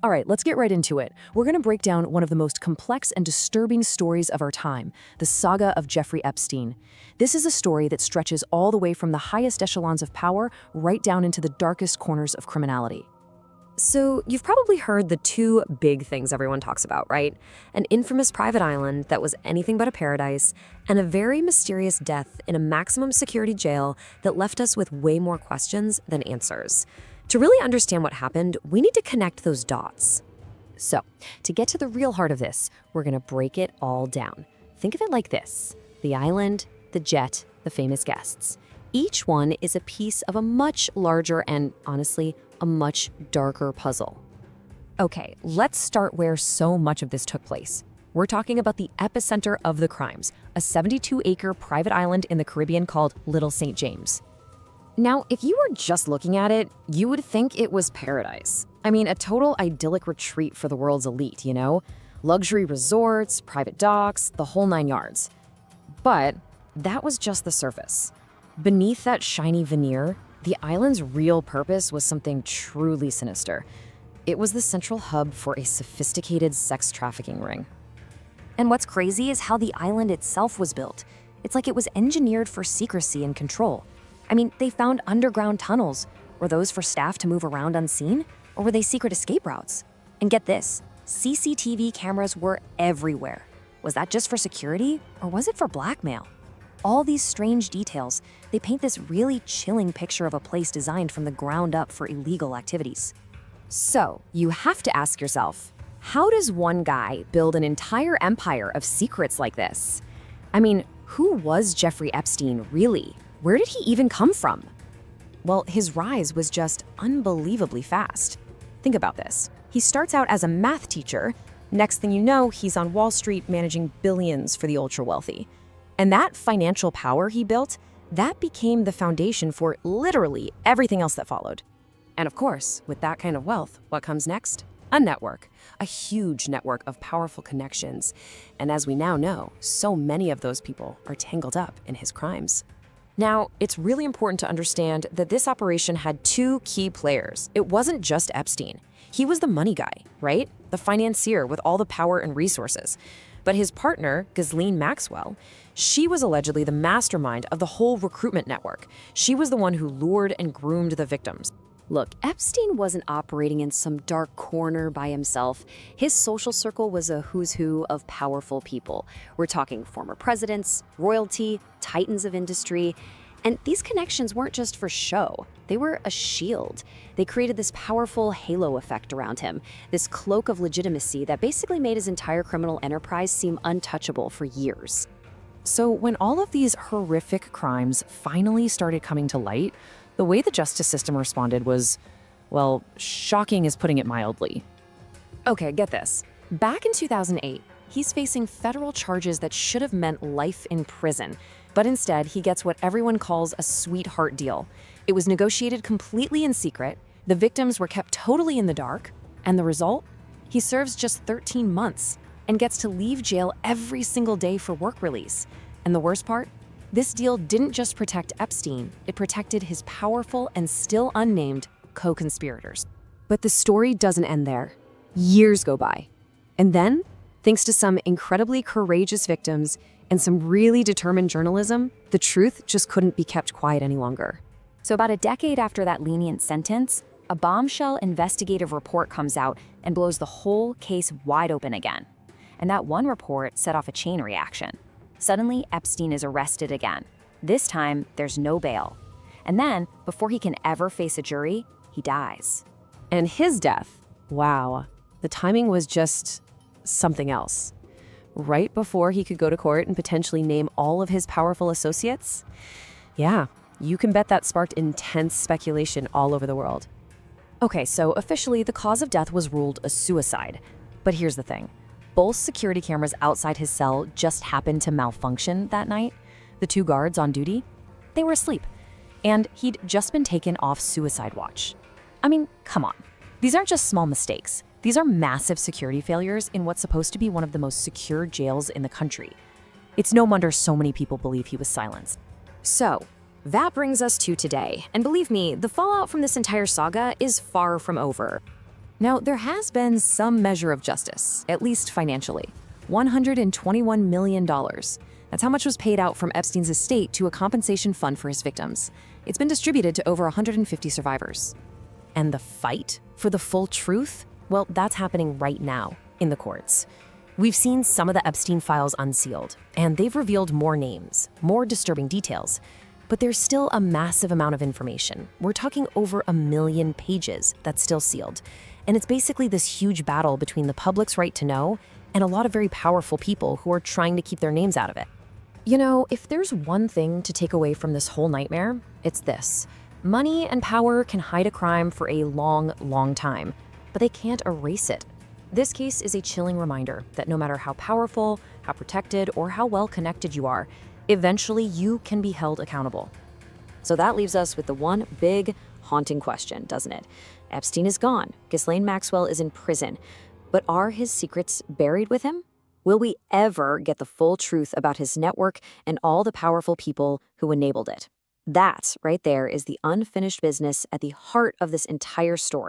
All right, let's get right into it. We're going to break down one of the most complex and disturbing stories of our time, the saga of Jeffrey Epstein. This is a story that stretches all the way from the highest echelons of power right down into the darkest corners of criminality. So, you've probably heard the two big things everyone talks about, right? An infamous private island that was anything but a paradise, and a very mysterious death in a maximum security jail that left us with way more questions than answers. To really understand what happened, we need to connect those dots. So, to get to the real heart of this, we're going to break it all down. Think of it like this: the island, the jet, the famous guests. Each one is a piece of a much larger and, honestly, a much darker puzzle. Okay, let's start where so much of this took place. We're talking about the epicenter of the crimes, a 72-acre private island in the Caribbean called Little St. James. Now, if you were just looking at it, you would think it was paradise. I mean, a total idyllic retreat for the world's elite, you know? Luxury resorts, private docks, the whole nine yards. But that was just the surface. Beneath that shiny veneer, the island's real purpose was something truly sinister. It was the central hub for a sophisticated sex trafficking ring. And what's crazy is how the island itself was built. It's like it was engineered for secrecy and control. I mean, they found underground tunnels. Were those for staff to move around unseen? Or were they secret escape routes? And get this, CCTV cameras were everywhere. Was that just for security, or was it for blackmail? All these strange details, they paint this really chilling picture of a place designed from the ground up for illegal activities. So, you have to ask yourself, how does one guy build an entire empire of secrets like this? I mean, who was Jeffrey Epstein really? Where did he even come from? Well, his rise was just unbelievably fast. Think about this. He starts out as a math teacher. Next thing you know, he's on Wall Street managing billions for the ultra-wealthy. And that financial power he built, that became the foundation for literally everything else that followed. And of course, with that kind of wealth, what comes next? A network, a huge network of powerful connections. And as we now know, so many of those people are tangled up in his crimes. Now, it's really important to understand that this operation had two key players. It wasn't just Epstein. He was the money guy, right? The financier with all the power and resources. But his partner, Ghislaine Maxwell, she was allegedly the mastermind of the whole recruitment network. She was the one who lured and groomed the victims. Look, Epstein wasn't operating in some dark corner by himself. His social circle was a who's who of powerful people. We're talking former presidents, royalty, titans of industry. And these connections weren't just for show. They were a shield. They created this powerful halo effect around him, this cloak of legitimacy that basically made his entire criminal enterprise seem untouchable for years. So when all of these horrific crimes finally started coming to light, the way the justice system responded was, well, shocking is putting it mildly. Okay, get this. Back in 2008, he's facing federal charges that should have meant life in prison. But instead, he gets what everyone calls a sweetheart deal. It was negotiated completely in secret, the victims were kept totally in the dark, and the result? He serves just 13 months and gets to leave jail every single day for work release. And the worst part? This deal didn't just protect Epstein, it protected his powerful and still unnamed co-conspirators. But the story doesn't end there. Years go by. And then, thanks to some incredibly courageous victims and some really determined journalism, the truth just couldn't be kept quiet any longer. So about a decade after that lenient sentence, a bombshell investigative report comes out and blows the whole case wide open again. And that one report set off a chain reaction. Suddenly, Epstein is arrested again. This time, there's no bail. And then, before he can ever face a jury, he dies. And his death, wow, the timing was just something else. Right before he could go to court and potentially name all of his powerful associates? Yeah, you can bet that sparked intense speculation all over the world. Okay, so officially the cause of death was ruled a suicide. But here's the thing. Both security cameras outside his cell just happened to malfunction that night. The two guards on duty, they were asleep. And he'd just been taken off suicide watch. I mean, come on. These aren't just small mistakes. These are massive security failures in what's supposed to be one of the most secure jails in the country. It's no wonder so many people believe he was silenced. So, that brings us to today. And believe me, the fallout from this entire saga is far from over. Now, there has been some measure of justice, at least financially. $121 million. That's how much was paid out from Epstein's estate to a compensation fund for his victims. It's been distributed to over 150 survivors. And the fight for the full truth? Well, that's happening right now in the courts. We've seen some of the Epstein files unsealed, and they've revealed more names, more disturbing details. But there's still a massive amount of information. We're talking over 1 million pages that's still sealed. And it's basically this huge battle between the public's right to know and a lot of very powerful people who are trying to keep their names out of it. You know, if there's one thing to take away from this whole nightmare, it's this. Money and power can hide a crime for a long, long time, but they can't erase it. This case is a chilling reminder that no matter how powerful, how protected, or how well connected you are, eventually you can be held accountable. So that leaves us with the one big, haunting question, doesn't it? Epstein is gone. Ghislaine Maxwell is in prison. But are his secrets buried with him? Will we ever get the full truth about his network and all the powerful people who enabled it? That, right there, is the unfinished business at the heart of this entire story.